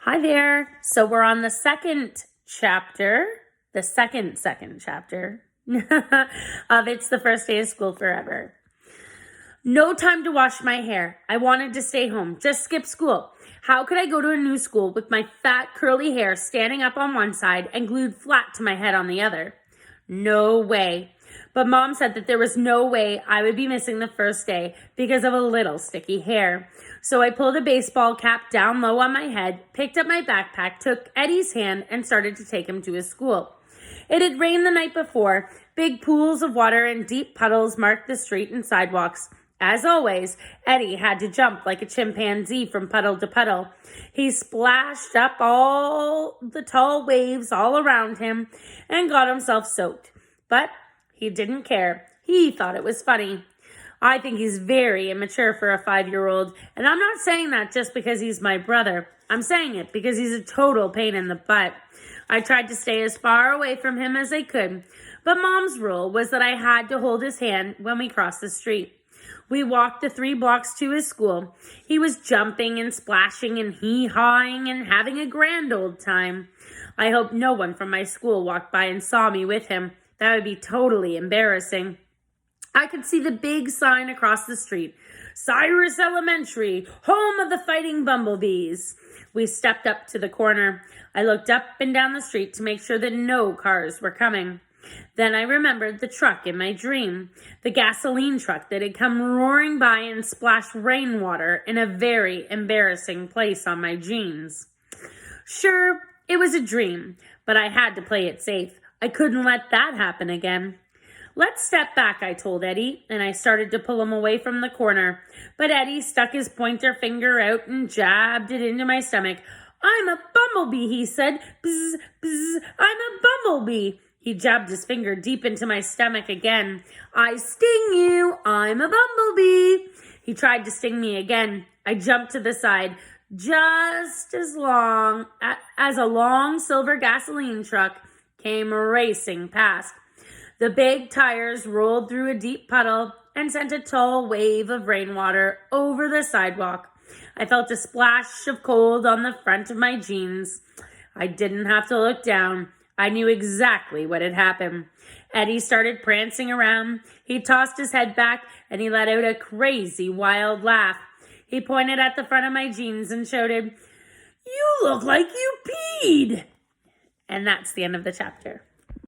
Hi there. So we're on the second chapter of It's the First Day of School Forever. No time to wash my hair. I wanted to stay home, just skip school. How could I go to a new school with my fat curly hair standing up on one side and glued flat to my head on the other? No way. But Mom said that there was no way I would be missing the first day because of a little sticky hair. So I pulled a baseball cap down low on my head, picked up my backpack, took Eddie's hand, and started to take him to his school. It had rained the night before. Big pools of water and deep puddles marked the street and sidewalks. As always, Eddie had to jump like a chimpanzee from puddle to puddle. He splashed up all the tall waves all around him and got himself soaked. But he didn't care. He thought it was funny. I think he's very immature for a 5-year-old, and I'm not saying that just because he's my brother. I'm saying it because he's a total pain in the butt. I tried to stay as far away from him as I could, but Mom's rule was that I had to hold his hand when we crossed the street. We walked the 3 blocks to his school. He was jumping and splashing and hee-hawing and having a grand old time. I hope no one from my school walked by and saw me with him. That would be totally embarrassing. I could see the big sign across the street. Cyrus Elementary, home of the Fighting Bumblebees. We stepped up to the corner. I looked up and down the street to make sure that no cars were coming. Then I remembered the truck in my dream, the gasoline truck that had come roaring by and splashed rainwater in a very embarrassing place on my jeans. Sure, it was a dream, but I had to play it safe. I couldn't let that happen again. Let's step back, I told Eddie, and I started to pull him away from the corner. But Eddie stuck his pointer finger out and jabbed it into my stomach. I'm a bumblebee, he said. Bzz, bzz, I'm a bumblebee. He jabbed his finger deep into my stomach again. I sting you. I'm a bumblebee. He tried to sting me again. I jumped to the side. Just as a long silver gasoline truck came racing past. The big tires rolled through a deep puddle and sent a tall wave of rainwater over the sidewalk. I felt a splash of cold on the front of my jeans. I didn't have to look down. I knew exactly what had happened. Eddie started prancing around. He tossed his head back and he let out a crazy, wild laugh. He pointed at the front of my jeans and shouted, "You look like you peed!" And that's the end of the chapter.